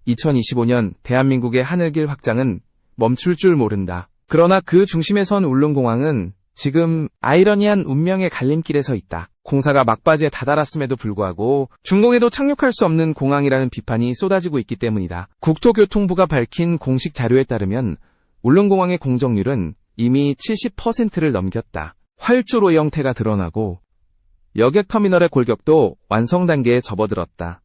2025년 대한민국의 하늘길 확장은 멈출 줄 모른다. 그러나 그 중심에 선 울릉공항은 지금 아이러니한 운명의 갈림길에 서 있다. 공사가 막바지에 다다랐음에도 불구하고 준공에도 착륙할 수 없는 공항이라는 비판이 쏟아지고 있기 때문이다. 국토교통부가 밝힌 공식 자료에 따르면 울릉공항의 공정률은 이미 70%를 넘겼다. 활주로 형태가 드러나고 여객터미널의 골격도 완성 단계에 접어들었다.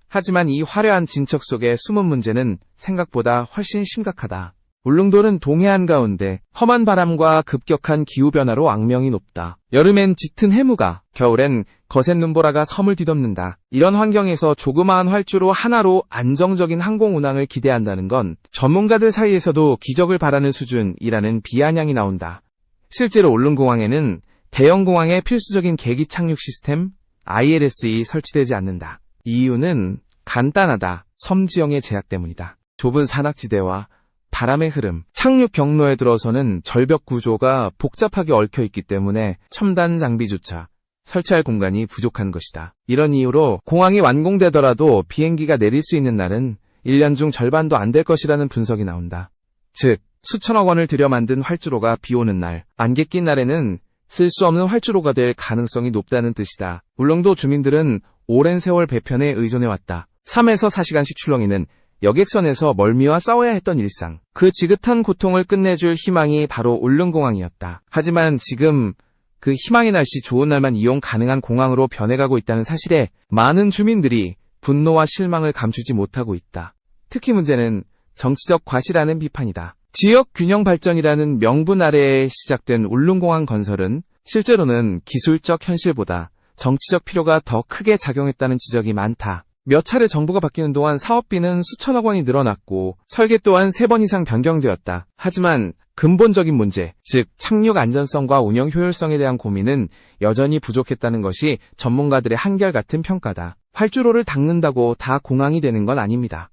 하지만 이 화려한 진척 속의 숨은 문제는 생각보다 훨씬 심각하다. 울릉도는 동해 한가운데 험한 바람과 급격한 기후변화로 악명이 높다. 여름엔 짙은 해무가, 겨울엔 거센 눈보라가 섬을 뒤덮는다. 이런 환경에서 조그마한 활주로 하나로 안정적인 항공 운항을 기대한다는 건 전문가들 사이에서도 기적을 바라는 수준이라는 비아냥이 나온다. 실제로 울릉공항에는 대형공항의 필수적인 계기 착륙 시스템 ILS이 설치되지 않는다. 이유는 간단하다. 섬 지형의 제약 때문이다. 좁은 산악지대와 바람의 흐름, 착륙 경로에 들어서는 절벽 구조가 복잡하게 얽혀있기 때문에 첨단 장비조차 설치할 공간이 부족한 것이다. 이런 이유로 공항이 완공되더라도 비행기가 내릴 수 있는 날은 1년 중 절반도 안 될 것이라는 분석이 나온다. 즉, 수천억 원을 들여 만든 활주로가 비 오는 날, 안개 낀 날에는 쓸 수 없는 활주로가 될 가능성이 높다는 뜻이다. 울릉도 주민들은 오랜 세월 배편에 의존해왔다. 3에서 4시간씩 출렁이는 여객선에서 멀미와 싸워야 했던 일상. 그 지긋한 고통을 끝내줄 희망이 바로 울릉공항이었다. 하지만 지금 그 희망의 날씨 좋은 날만 이용 가능한 공항으로 변해가고 있다는 사실에 많은 주민들이 분노와 실망을 감추지 못하고 있다. 특히 문제는 정치적 과시라는 비판이다. 지역 균형 발전이라는 명분 아래에 시작된 울릉공항 건설은 실제로는 기술적 현실보다 정치적 필요가 더 크게 작용했다는 지적이 많다. 몇 차례 정부가 바뀌는 동안 사업비는 수천억 원이 늘어났고 설계 또한 3번 이상 변경되었다. 하지만 근본적인 문제, 즉 착륙 안전성과 운영 효율성에 대한 고민은 여전히 부족했다는 것이 전문가들의 한결같은 평가다. 활주로를 닦는다고 다 공항이 되는 건 아닙니다.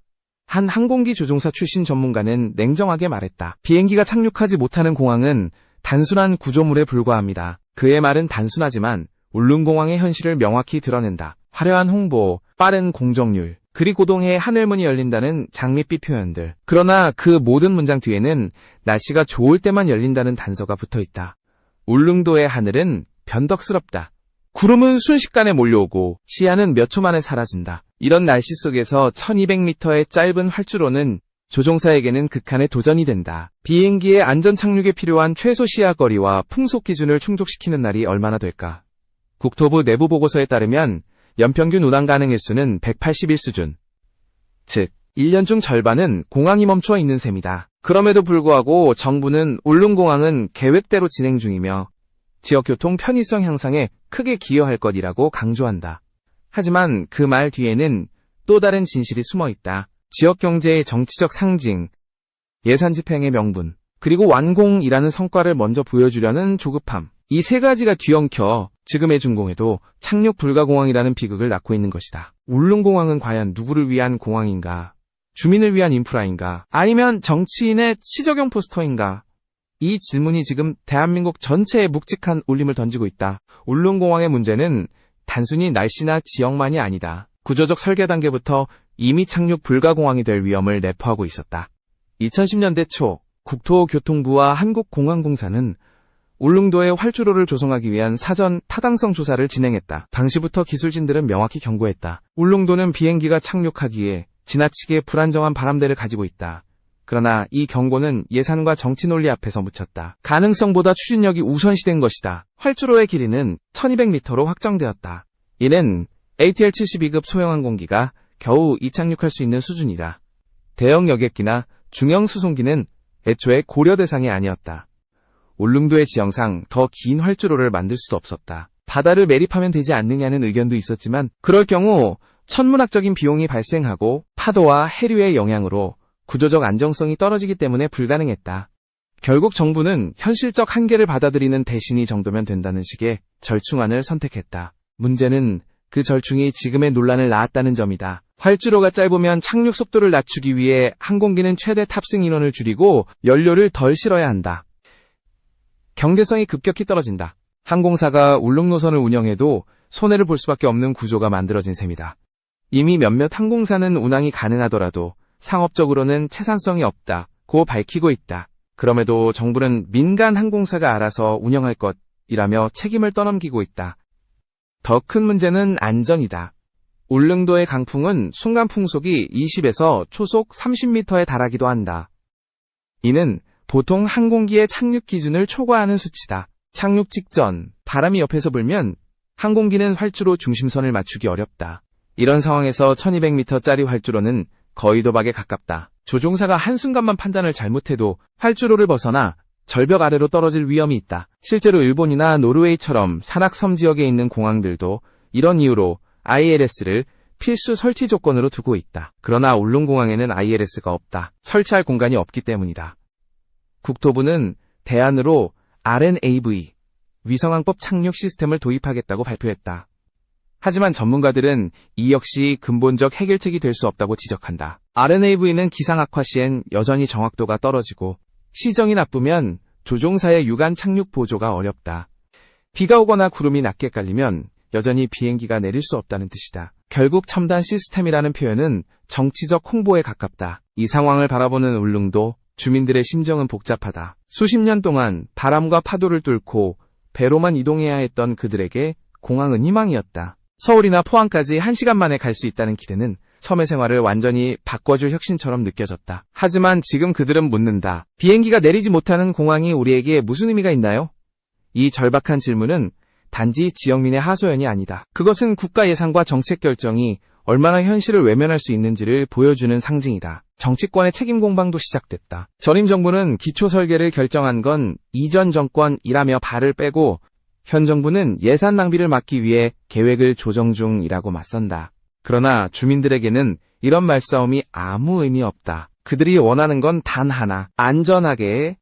한 항공기 조종사 출신 전문가는 냉정하게 말했다. 비행기가 착륙하지 못하는 공항은 단순한 구조물에 불과합니다. 그의 말은 단순하지만 울릉공항의 현실을 명확히 드러낸다. 화려한 홍보, 빠른 공정률, 그리고 동해에 하늘문이 열린다는 장밋빛 표현들. 그러나 그 모든 문장 뒤에는 날씨가 좋을 때만 열린다는 단서가 붙어있다. 울릉도의 하늘은 변덕스럽다. 구름은 순식간에 몰려오고 시야는 몇 초 만에 사라진다. 이런 날씨 속에서 1200m의 짧은 활주로는 조종사에게는 극한의 도전이 된다. 비행기의 안전 착륙에 필요한 최소 시야 거리와 풍속 기준을 충족시키는 날이 얼마나 될까? 국토부 내부 보고서에 따르면 연평균 운항 가능 일수는 181 수준. 즉, 1년 중 절반은 공항이 멈춰 있는 셈이다. 그럼에도 불구하고 정부는 울릉공항은 계획대로 진행 중이며 지역교통 편의성 향상에 크게 기여할 것이라고 강조한다. 하지만 그 말 뒤에는 또 다른 진실이 숨어 있다. 지역경제의 정치적 상징, 예산 집행의 명분, 그리고 완공이라는 성과를 먼저 보여주려는 조급함. 이 세 가지가 뒤엉켜 지금의 준공에도 착륙 불가 공항이라는 비극을 낳고 있는 것이다. 울릉공항은 과연 누구를 위한 공항인가? 주민을 위한 인프라인가? 아니면 정치인의 치적용 포스터인가? 이 질문이 지금 대한민국 전체에 묵직한 울림을 던지고 있다. 울릉공항의 문제는 단순히 날씨나 지역만이 아니다. 구조적 설계 단계부터 이미 착륙 불가 공항이 될 위험을 내포하고 있었다. 2010년대 초 국토교통부와 한국공항공사는 울릉도의 활주로를 조성하기 위한 사전 타당성 조사를 진행했다. 당시부터 기술진들은 명확히 경고했다. 울릉도는 비행기가 착륙하기에 지나치게 불안정한 바람대를 가지고 있다. 그러나 이 경고는 예산과 정치 논리 앞에서 묻혔다. 가능성보다 추진력이 우선시된 것이다. 활주로의 길이는 1200m로 확정되었다. 이는 ATR 72급 소형항공기가 겨우 이착륙할 수 있는 수준이다. 대형 여객기나 중형 수송기는 애초에 고려 대상이 아니었다. 울릉도의 지형상 더 긴 활주로를 만들 수도 없었다. 바다를 매립하면 되지 않느냐는 의견도 있었지만 그럴 경우 천문학적인 비용이 발생하고 파도와 해류의 영향으로 구조적 안정성이 떨어지기 때문에 불가능했다. 결국 정부는 현실적 한계를 받아들이는 대신이 정도면 된다는 식의 절충안을 선택했다. 문제는 그 절충이 지금의 논란을 낳았다는 점이다. 활주로가 짧으면 착륙 속도를 낮추기 위해 항공기는 최대 탑승 인원을 줄이고 연료를 덜 실어야 한다. 경제성이 급격히 떨어진다. 항공사가 울릉노선을 운영해도 손해를 볼 수밖에 없는 구조가 만들어진 셈이다. 이미 몇몇 항공사는 운항이 가능하더라도 상업적으로는 채산성이 없다고 밝히고 있다. 그럼에도 정부는 민간 항공사가 알아서 운영할 것이라며 책임을 떠넘기고 있다. 더 큰 문제는 안전이다. 울릉도의 강풍은 순간 풍속이 20에서 초속 30m에 달하기도 한다. 이는 보통 항공기의 착륙 기준을 초과하는 수치다. 착륙 직전 바람이 옆에서 불면 항공기는 활주로 중심선을 맞추기 어렵다. 이런 상황에서 1200m짜리 활주로는 거의 도박에 가깝다. 조종사가 한순간만 판단을 잘못해도 활주로를 벗어나 절벽 아래로 떨어질 위험이 있다. 실제로 일본이나 노르웨이처럼 산악섬 지역에 있는 공항들도 이런 이유로 ILS를 필수 설치 조건으로 두고 있다. 그러나 울릉공항에는 ILS가 없다. 설치할 공간이 없기 때문이다. 국토부는 대안으로 RNAV, 위성항법 착륙 시스템을 도입하겠다고 발표했다. 하지만 전문가들은 이 역시 근본적 해결책이 될 수 없다고 지적한다. RNAV는 기상 악화 시엔 여전히 정확도가 떨어지고 시정이 나쁘면 조종사의 유관 착륙 보조가 어렵다. 비가 오거나 구름이 낮게 깔리면 여전히 비행기가 내릴 수 없다는 뜻이다. 결국 첨단 시스템이라는 표현은 정치적 홍보에 가깝다. 이 상황을 바라보는 울릉도 주민들의 심정은 복잡하다. 수십 년 동안 바람과 파도를 뚫고 배로만 이동해야 했던 그들에게 공항은 희망이었다. 서울이나 포항까지 1시간 만에 갈 수 있다는 기대는 섬의 생활을 완전히 바꿔줄 혁신처럼 느껴졌다. 하지만 지금 그들은 묻는다. 비행기가 내리지 못하는 공항이 우리에게 무슨 의미가 있나요? 이 절박한 질문은 단지 지역민의 하소연이 아니다. 그것은 국가 예산과 정책 결정이 얼마나 현실을 외면할 수 있는지를 보여주는 상징이다. 정치권의 책임 공방도 시작됐다. 전임 정부는 기초 설계를 결정한 건 이전 정권이라며 발을 빼고 현 정부는 예산 낭비를 막기 위해 계획을 조정 중이라고 맞선다. 그러나 주민들에게는 이런 말싸움이 아무 의미 없다. 그들이 원하는 건 단 하나, 안전하게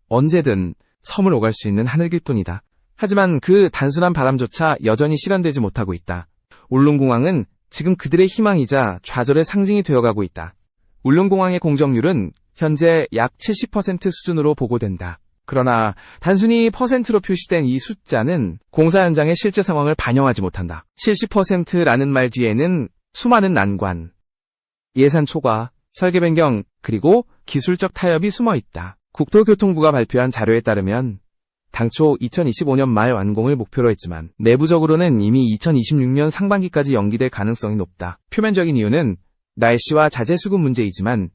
언제든 섬을 오갈 수 있는 하늘길 뿐이다. 하지만 그 단순한 바람조차 여전히 실현되지 못하고 있다. 울릉공항은 지금 그들의 희망이자 좌절의 상징이 되어가고 있다. 울릉공항의 공정률은 현재 약 70% 수준으로 보고된다. 그러나 단순히 퍼센트로 표시된 이 숫자는 공사 현장의 실제 상황을 반영하지 못한다. 70%라는 말 뒤에는 수많은 난관, 예산 초과, 설계 변경, 그리고 기술적 타협이 숨어 있다. 국토교통부가 발표한 자료에 따르면 당초 2025년 말 완공을 목표로 했지만 내부적으로는 이미 2026년 상반기까지 연기될 가능성이 높다. 표면적인 이유는 날씨와 자재 수급 문제이지만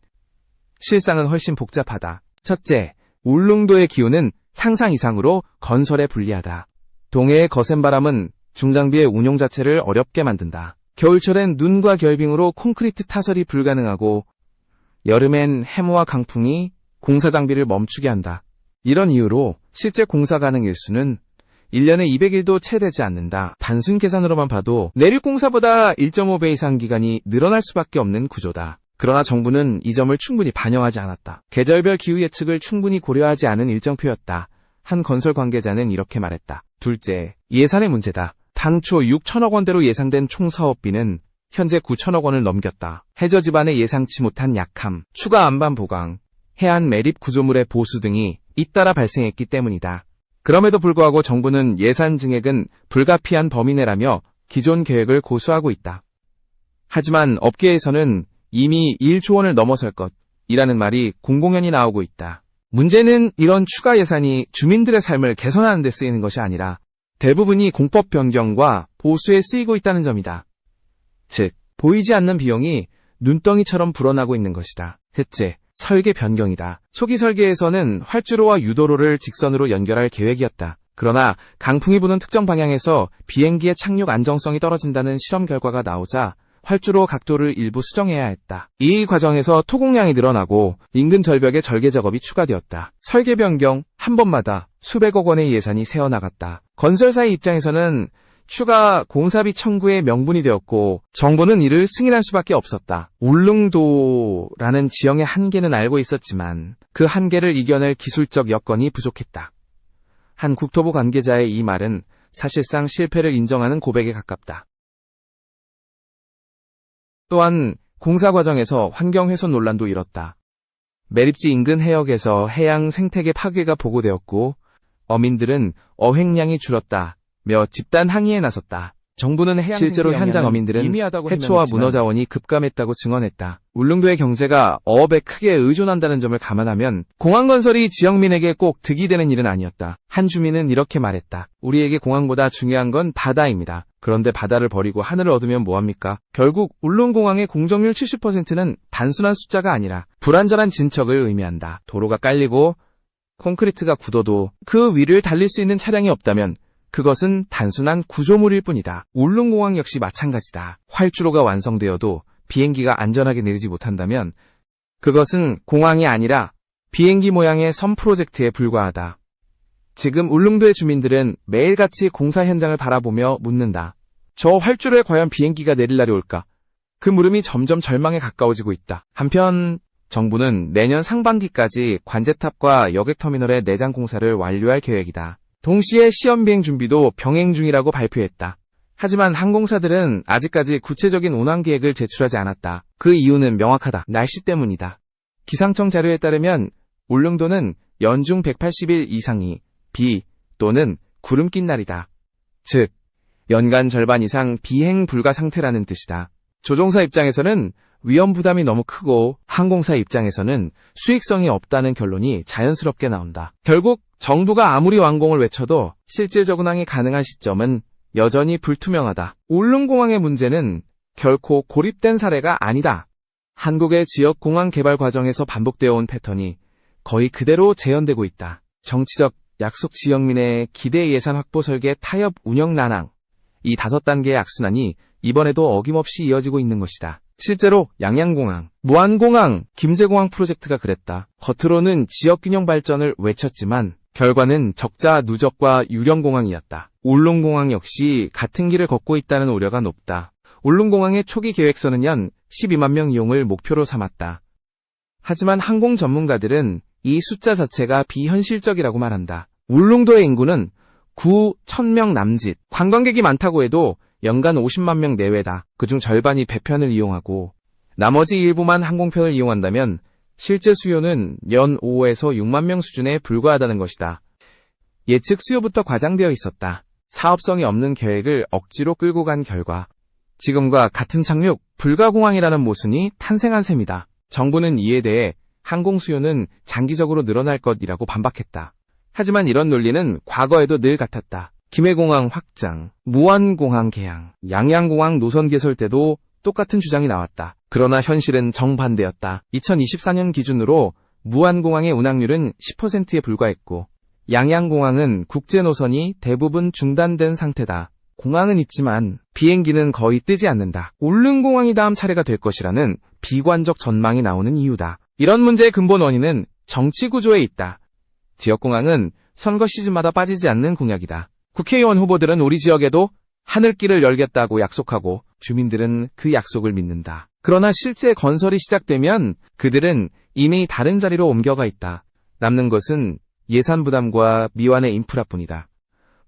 실상은 훨씬 복잡하다. 첫째, 울릉도의 기후는 상상 이상으로 건설에 불리하다. 동해의 거센 바람은 중장비의 운용 자체를 어렵게 만든다. 겨울철엔 눈과 결빙으로 콘크리트 타설이 불가능하고 여름엔 해무와 강풍이 공사 장비를 멈추게 한다. 이런 이유로 실제 공사 가능 일수는 1년에 200일도 채 되지 않는다. 단순 계산으로만 봐도 내륙 공사보다 1.5배 이상 기간이 늘어날 수밖에 없는 구조다. 그러나 정부는 이 점을 충분히 반영하지 않았다. 계절별 기후 예측을 충분히 고려하지 않은 일정표였다. 한 건설 관계자는 이렇게 말했다. 둘째, 예산의 문제다. 당초 6천억 원대로 예상된 총 사업비는 현재 9천억 원을 넘겼다. 해저 지반의 예상치 못한 약함, 추가 안반 보강, 해안 매립 구조물의 보수 등이 잇따라 발생했기 때문이다. 그럼에도 불구하고 정부는 예산 증액은 불가피한 범위 내라며 기존 계획을 고수하고 있다. 하지만 업계에서는 이미 1조 원을 넘어설 것이라는 말이 공공연히 나오고 있다. 문제는 이런 추가 예산이 주민들의 삶을 개선하는 데 쓰이는 것이 아니라 대부분이 공법 변경과 보수에 쓰이고 있다는 점이다. 즉, 보이지 않는 비용이 눈덩이처럼 불어나고 있는 것이다. 셋째, 설계 변경이다. 초기 설계에서는 활주로와 유도로를 직선으로 연결할 계획이었다. 그러나 강풍이 부는 특정 방향에서 비행기의 착륙 안정성이 떨어진다는 실험 결과가 나오자 활주로 각도를 일부 수정해야 했다. 이 과정에서 토공량이 늘어나고 인근 절벽에 절개 작업이 추가되었다. 설계 변경 한 번마다 수백억 원의 예산이 새어나갔다. 건설사의 입장에서는 추가 공사비 청구의 명분이 되었고 정부는 이를 승인할 수밖에 없었다. 울릉도라는 지형의 한계는 알고 있었지만 그 한계를 이겨낼 기술적 여건이 부족했다. 한 국토부 관계자의 이 말은 사실상 실패를 인정하는 고백에 가깝다. 또한 공사 과정에서 환경훼손 논란도 일었다. 매립지 인근 해역에서 해양 생태계 파괴가 보고되었고 어민들은 어획량이 줄었다며 집단 항의에 나섰다. 정부는 실제로 현장 어민들은 해초와 문어 자원이 급감했다고 증언했다. 울릉도의 경제가 어업에 크게 의존한다는 점을 감안하면 공항 건설이 지역민에게 꼭 득이 되는 일은 아니었다. 한 주민은 이렇게 말했다. 우리에게 공항보다 중요한 건 바다입니다. 그런데 바다를 버리고 하늘을 얻으면 뭐합니까? 결국 울릉공항의 공정률 70%는 단순한 숫자가 아니라 불완전한 진척을 의미한다. 도로가 깔리고 콘크리트가 굳어도 그 위를 달릴 수 있는 차량이 없다면 그것은 단순한 구조물일 뿐이다. 울릉공항 역시 마찬가지다. 활주로가 완성되어도 비행기가 안전하게 내리지 못한다면 그것은 공항이 아니라 비행기 모양의 섬 프로젝트에 불과하다. 지금 울릉도의 주민들은 매일같이 공사 현장을 바라보며 묻는다. 저 활주로에 과연 비행기가 내릴 날이 올까? 그 물음이 점점 절망에 가까워지고 있다. 한편 정부는 내년 상반기까지 관제탑과 여객터미널의 내장 공사를 완료할 계획이다. 동시에 시험 비행 준비도 병행 중이라고 발표했다. 하지만 항공사들은 아직까지 구체적인 운항 계획을 제출하지 않았다. 그 이유는 명확하다. 날씨 때문이다. 기상청 자료에 따르면 울릉도는 연중 180일 이상이 비 또는 구름 낀 날이다. 즉, 연간 절반 이상 비행 불가 상태라는 뜻이다. 조종사 입장에서는 위험 부담이 너무 크고 항공사 입장에서는 수익성이 없다는 결론이 자연스럽게 나온다. 결국 정부가 아무리 완공을 외쳐도 실질적 운항이 가능한 시점은 여전히 불투명하다. 울릉공항의 문제는 결코 고립된 사례가 아니다. 한국의 지역 공항 개발 과정에서 반복되어 온 패턴이 거의 그대로 재현되고 있다. 정치적 약속 지역민의 기대 예산 확보 설계 타협 운영 난항. 이 5단계의 악순환이 이번에도 어김없이 이어지고 있는 것이다. 실제로 양양공항, 무안공항, 김제공항 프로젝트가 그랬다. 겉으로는 지역균형 발전을 외쳤지만 결과는 적자 누적과 유령공항이었다. 울릉공항 역시 같은 길을 걷고 있다는 우려가 높다. 울릉공항의 초기 계획서는 연 12만 명 이용을 목표로 삼았다. 하지만 항공 전문가들은 이 숫자 자체가 비현실적이라고 말한다. 울릉도의 인구는 9,000명 남짓, 관광객이 많다고 해도 연간 50만 명 내외다. 그중 절반이 배편을 이용하고 나머지 일부만 항공편을 이용한다면 실제 수요는 연 5에서 6만 명 수준에 불과하다는 것이다. 예측 수요부터 과장되어 있었다. 사업성이 없는 계획을 억지로 끌고 간 결과 지금과 같은 착륙, 불가공항이라는 모순이 탄생한 셈이다. 정부는 이에 대해 항공 수요는 장기적으로 늘어날 것이라고 반박했다. 하지만 이런 논리는 과거에도 늘 같았다. 김해공항 확장, 무안공항 개항, 양양공항 노선 개설 때도 똑같은 주장이 나왔다. 그러나 현실은 정반대였다. 2024년 기준으로 무안공항의 운항률은 10%에 불과했고 양양공항은 국제 노선이 대부분 중단된 상태다. 공항은 있지만 비행기는 거의 뜨지 않는다. 울릉공항이 다음 차례가 될 것이라는 비관적 전망이 나오는 이유다. 이런 문제의 근본 원인은 정치 구조에 있다. 지역공항은 선거 시즌마다 빠지지 않는 공약이다. 국회의원 후보들은 우리 지역에도 하늘길을 열겠다고 약속하고 주민들은 그 약속을 믿는다. 그러나 실제 건설이 시작되면 그들은 이미 다른 자리로 옮겨가 있다. 남는 것은 예산 부담과 미완의 인프라뿐이다.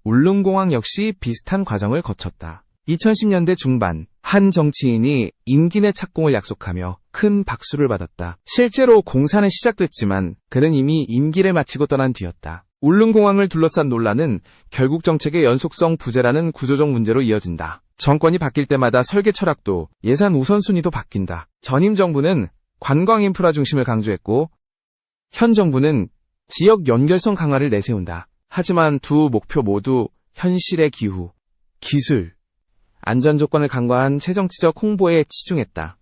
울릉공항 역시 비슷한 과정을 거쳤다. 2010년대 중반 한 정치인이 임기 내 착공을 약속하며 큰 박수를 받았다. 실제로 공사는 시작됐지만 그는 이미 임기를 마치고 떠난 뒤였다. 울릉공항을 둘러싼 논란은 결국 정책의 연속성 부재라는 구조적 문제로 이어진다. 정권이 바뀔 때마다 설계 철학도 예산 우선순위도 바뀐다. 전임 정부는 관광 인프라 중심을 강조했고 현 정부는 지역 연결성 강화를 내세운다. 하지만 두 목표 모두 현실의 기후, 기술, 안전 조건을 간과한 새정치적 홍보에 치중했다.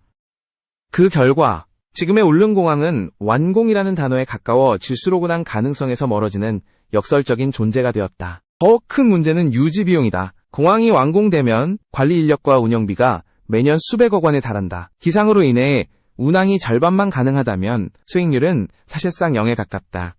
그 결과 지금의 울릉공항은 완공이라는 단어에 가까워 질수록 운항 가능성에서 멀어지는 역설적인 존재가 되었다. 더 큰 문제는 유지 비용이다. 공항이 완공되면 관리 인력과 운영비가 매년 수백억 원에 달한다. 기상으로 인해 운항이 절반만 가능하다면 수익률은 사실상 0에 가깝다.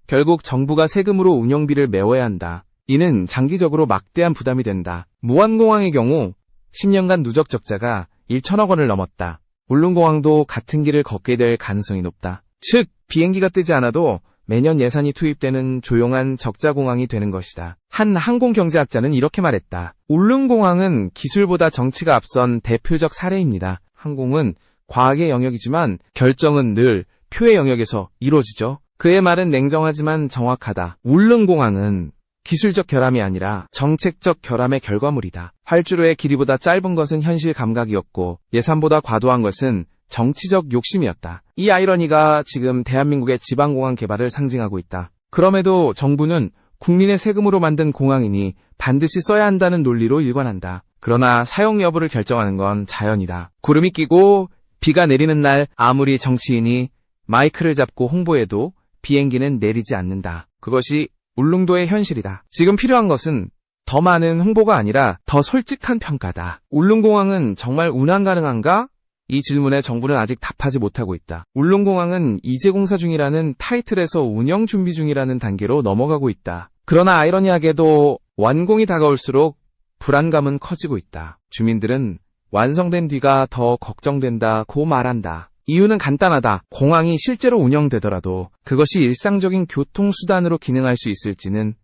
결국 정부가 세금으로 운영비를 메워야 한다. 이는 장기적으로 막대한 부담이 된다. 무안공항의 경우 10년간 누적 적자가 1천억 원을 넘었다. 울릉공항도 같은 길을 걷게 될 가능성이 높다. 즉, 비행기가 뜨지 않아도 매년 예산이 투입되는 조용한 적자공항이 되는 것이다. 한 항공경제학자는 이렇게 말했다. 울릉공항은 기술보다 정치가 앞선 대표적 사례입니다. 항공은 과학의 영역이지만 결정은 늘 표의 영역에서 이루어지죠. 그의 말은 냉정하지만 정확하다. 울릉공항은 기술적 결함이 아니라 정책적 결함의 결과물이다. 활주로의 길이보다 짧은 것은 현실 감각이었고 예산보다 과도한 것은 정치적 욕심이었다. 이 아이러니가 지금 대한민국의 지방공항 개발을 상징하고 있다. 그럼에도 정부는 국민의 세금으로 만든 공항이니 반드시 써야 한다는 논리로 일관한다. 그러나 사용 여부를 결정하는 건 자연이다. 구름이 끼고 비가 내리는 날 아무리 정치인이 마이크를 잡고 홍보해도 비행기는 내리지 않는다. 그것이 울릉도의 현실이다. 지금 필요한 것은 더 많은 홍보가 아니라 더 솔직한 평가다. 울릉공항은 정말 운항 가능한가? 이 질문에 정부는 아직 답하지 못하고 있다. 울릉공항은 이제 공사 중이라는 타이틀에서 운영 준비 중이라는 단계로 넘어가고 있다. 그러나 아이러니하게도 완공이 다가올수록 불안감은 커지고 있다. 주민들은 완성된 뒤가 더 걱정된다고 말한다. 이유는 간단하다. 공항이 실제로 운영되더라도 그것이 일상적인 교통수단으로 기능할 수 있을지는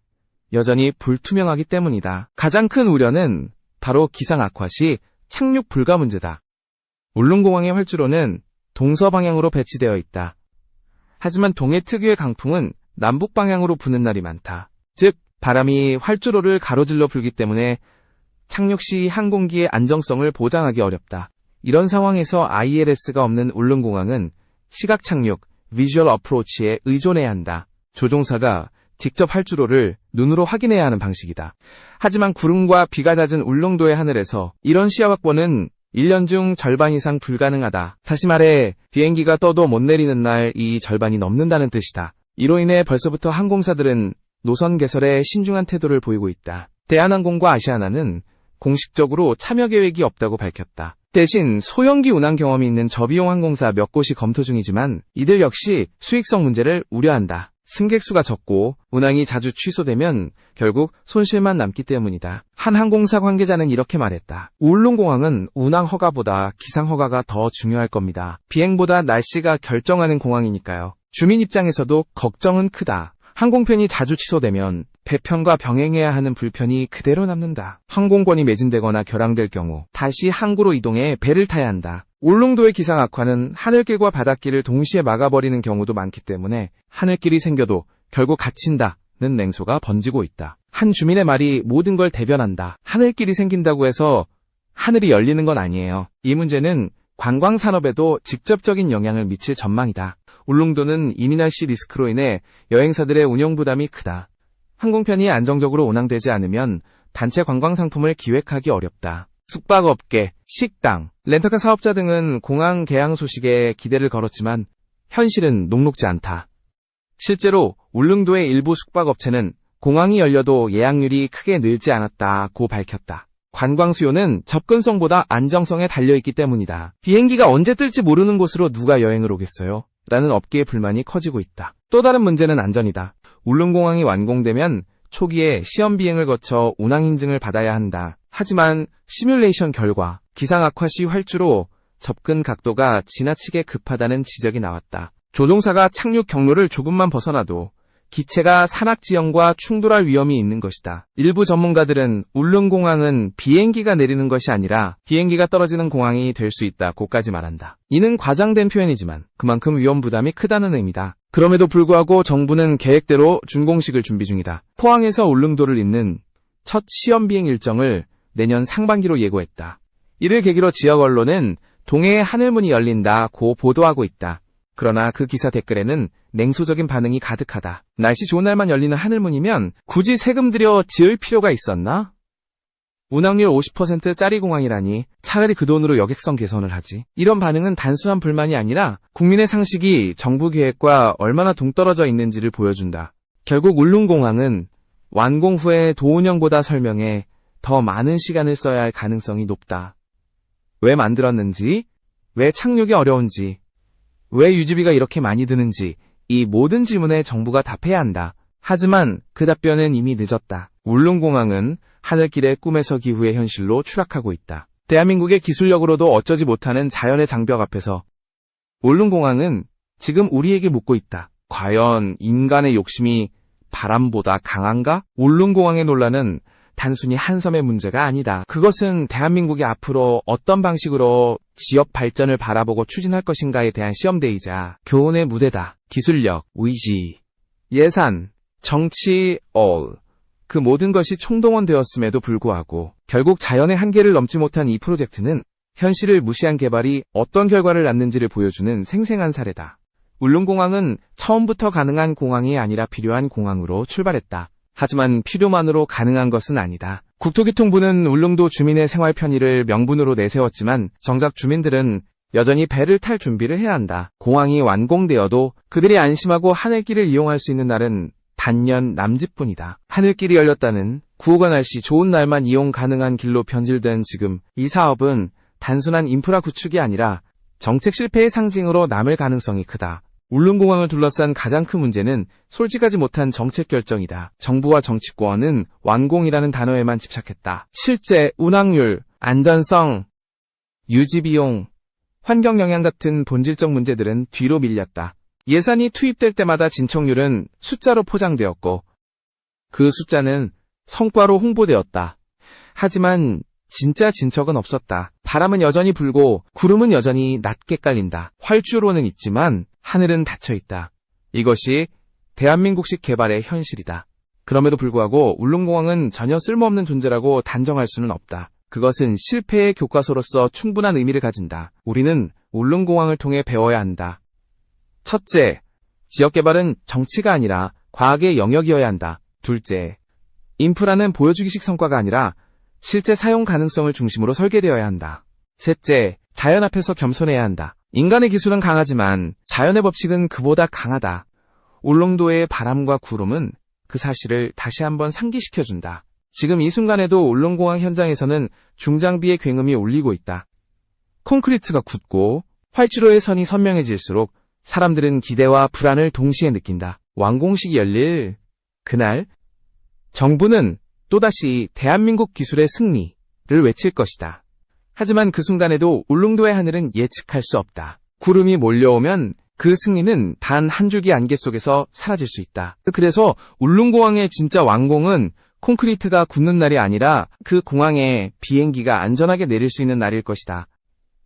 여전히 불투명하기 때문이다. 가장 큰 우려는 바로 기상 악화 시 착륙 불가 문제다. 울릉공항의 활주로는 동서 방향으로 배치되어 있다. 하지만 동해 특유의 강풍은 남북 방향으로 부는 날이 많다. 즉, 바람이 활주로를 가로질러 불기 때문에 착륙 시 항공기의 안정성을 보장하기 어렵다. 이런 상황에서 ILS가 없는 울릉공항은 시각 착륙, 비주얼 어프로치에 의존해야 한다. 조종사가 직접 활주로를 눈으로 확인해야 하는 방식이다. 하지만 구름과 비가 잦은 울릉도의 하늘에서 이런 시야 확보는 1년 중 절반 이상 불가능하다. 다시 말해 비행기가 떠도 못 내리는 날 이 절반이 넘는다는 뜻이다. 이로 인해 벌써부터 항공사들은 노선 개설에 신중한 태도를 보이고 있다. 대한항공과 아시아나는 공식적으로 참여 계획이 없다고 밝혔다. 대신 소형기 운항 경험이 있는 저비용 항공사 몇 곳이 검토 중이지만 이들 역시 수익성 문제를 우려한다. 승객 수가 적고 운항이 자주 취소되면 결국 손실만 남기 때문이다. 한 항공사 관계자는 이렇게 말했다. 울릉공항은 운항 허가보다 기상 허가가 더 중요할 겁니다. 비행보다 날씨가 결정하는 공항이니까요. 주민 입장에서도 걱정은 크다. 항공편이 자주 취소되면 배편과 병행해야 하는 불편이 그대로 남는다. 항공권이 매진되거나 결항될 경우 다시 항구로 이동해 배를 타야 한다. 울릉도의 기상 악화는 하늘길과 바닷길을 동시에 막아버리는 경우도 많기 때문에 하늘길이 생겨도 결국 갇힌다는 맹소가 번지고 있다. 한 주민의 말이 모든 걸 대변한다. 하늘길이 생긴다고 해서 하늘이 열리는 건 아니에요. 이 문제는 관광산업에도 직접적인 영향을 미칠 전망이다. 울릉도는 이민할시 리스크로 인해 여행사들의 운영 부담이 크다. 항공편이 안정적으로 운항되지 않으면 단체 관광 상품을 기획하기 어렵다. 숙박업계, 식당, 렌터카 사업자 등은 공항 개항 소식에 기대를 걸었지만 현실은 녹록지 않다. 실제로 울릉도의 일부 숙박업체는 공항이 열려도 예약률이 크게 늘지 않았다고 밝혔다. 관광 수요는 접근성보다 안정성에 달려있기 때문이다. 비행기가 언제 뜰지 모르는 곳으로 누가 여행을 오겠어요? 라는 업계의 불만이 커지고 있다. 또 다른 문제는 안전이다. 울릉공항이 완공되면 초기에 시험 비행을 거쳐 운항 인증을 받아야 한다. 하지만 시뮬레이션 결과 기상 악화 시 활주로 접근 각도가 지나치게 급하다는 지적이 나왔다. 조종사가 착륙 경로를 조금만 벗어나도 기체가 산악 지형과 충돌할 위험이 있는 것이다. 일부 전문가들은 울릉공항은 비행기가 내리는 것이 아니라 비행기가 떨어지는 공항이 될 수 있다고까지 말한다. 이는 과장된 표현이지만 그만큼 위험 부담이 크다는 의미다. 그럼에도 불구하고 정부는 계획대로 준공식을 준비 중이다. 포항에서 울릉도를 잇는 첫 시험 비행 일정을 내년 상반기로 예고했다. 이를 계기로 지역 언론은 동해의 하늘문이 열린다고 보도하고 있다. 그러나 그 기사 댓글에는 냉소적인 반응이 가득하다. 날씨 좋은 날만 열리는 하늘문이면 굳이 세금 들여 지을 필요가 있었나? 운항률 50%짜리 공항이라니 차라리 그 돈으로 여객선 개선을 하지. 이런 반응은 단순한 불만이 아니라 국민의 상식이 정부 계획과 얼마나 동떨어져 있는지를 보여준다. 결국 울릉공항은 완공 후에 도운영보다 설명에 더 많은 시간을 써야 할 가능성이 높다. 왜 만들었는지, 왜 착륙이 어려운지, 왜 유지비가 이렇게 많이 드는지 이 모든 질문에 정부가 답해야 한다. 하지만 그 답변은 이미 늦었다. 울릉공항은 하늘길의 꿈에서 기후의 현실로 추락하고 있다. 대한민국의 기술력으로도 어쩌지 못하는 자연의 장벽 앞에서 울릉공항은 지금 우리에게 묻고 있다. 과연 인간의 욕심이 바람보다 강한가? 울릉공항의 논란은 단순히 한 섬의 문제가 아니다. 그것은 대한민국이 앞으로 어떤 방식으로 지역 발전을 바라보고 추진할 것인가에 대한 시험대이자 교훈의 무대다. 기술력, 의지, 예산, 정치, 그 모든 것이 총동원되었음에도 불구하고 결국 자연의 한계를 넘지 못한 이 프로젝트는 현실을 무시한 개발이 어떤 결과를 낳는지를 보여주는 생생한 사례다. 울릉공항은 처음부터 가능한 공항이 아니라 필요한 공항으로 출발했다. 하지만 필요만으로 가능한 것은 아니다. 국토교통부는 울릉도 주민의 생활 편의를 명분으로 내세웠지만 정작 주민들은 여전히 배를 탈 준비를 해야 한다. 공항이 완공되어도 그들이 안심하고 하늘길을 이용할 수 있는 날은 단년 남짓뿐이다. 하늘길이 열렸다는 구호가 날씨 좋은 날만 이용 가능한 길로 변질된 지금 이 사업은 단순한 인프라 구축이 아니라 정책 실패의 상징으로 남을 가능성이 크다. 울릉공항을 둘러싼 가장 큰 문제는 솔직하지 못한 정책 결정이다. 정부와 정치권은 완공이라는 단어에만 집착했다. 실제 운항률, 안전성, 유지비용, 환경영향 같은 본질적 문제들은 뒤로 밀렸다. 예산이 투입될 때마다 진척률은 숫자로 포장되었고 그 숫자는 성과로 홍보되었다. 하지만 진짜 진척은 없었다. 바람은 여전히 불고 구름은 여전히 낮게 깔린다. 활주로는 있지만 하늘은 닫혀있다. 이것이 대한민국식 개발의 현실이다. 그럼에도 불구하고 울릉공항은 전혀 쓸모없는 존재라고 단정할 수는 없다. 그것은 실패의 교과서로서 충분한 의미를 가진다. 우리는 울릉공항을 통해 배워야 한다. 첫째, 지역개발은 정치가 아니라 과학의 영역이어야 한다. 둘째, 인프라는 보여주기식 성과가 아니라 실제 사용 가능성을 중심으로 설계되어야 한다. 셋째, 자연 앞에서 겸손해야 한다. 인간의 기술은 강하지만 자연의 법칙은 그보다 강하다. 울릉도의 바람과 구름은 그 사실을 다시 한번 상기시켜준다. 지금 이 순간에도 울릉공항 현장에서는 중장비의 굉음이 울리고 있다. 콘크리트가 굳고 활주로의 선이 선명해질수록 사람들은 기대와 불안을 동시에 느낀다. 완공식이 열릴 그날 정부는 또다시 대한민국 기술의 승리를 외칠 것이다. 하지만 그 순간에도 울릉도의 하늘은 예측할 수 없다. 구름이 몰려오면 그 승리는 단 한 줄기 안개 속에서 사라질 수 있다. 그래서 울릉공항의 진짜 완공은 콘크리트가 굳는 날이 아니라 그 공항에 비행기가 안전하게 내릴 수 있는 날일 것이다.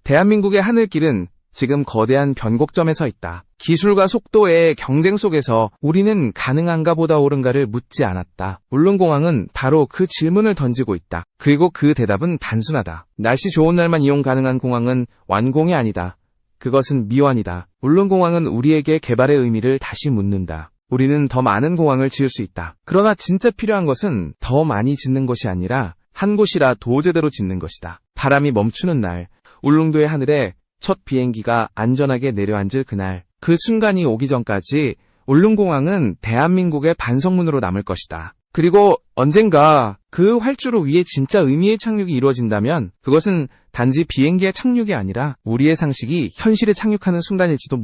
대한민국의 하늘길은 지금 거대한 변곡점에 서 있다. 기술과 속도의 경쟁 속에서 우리는 가능한가 보다 옳은가를 묻지 않았다. 울릉공항은 바로 그 질문을 던지고 있다. 그리고 그 대답은 단순하다. 날씨 좋은 날만 이용 가능한 공항은 완공이 아니다. 그것은 미완이다. 울릉공항은 우리에게 개발의 의미를 다시 묻는다. 우리는 더 많은 공항을 지을 수 있다. 그러나 진짜 필요한 것은 더 많이 짓는 것이 아니라 한 곳이라 도제대로 짓는 것이다. 바람이 멈추는 날, 울릉도의 하늘에 첫 비행기가 안전하게 내려앉을 그날, 그 순간이 오기 전까지 울릉공항은 대한민국의 반성문으로 남을 것이다. 그리고 언젠가 그 활주로 위에 진짜 의미의 착륙이 이루어진다면 그것은 단지 비행기의 착륙이 아니라 우리의 상식이 현실에 착륙하는 순간일지도 모른다.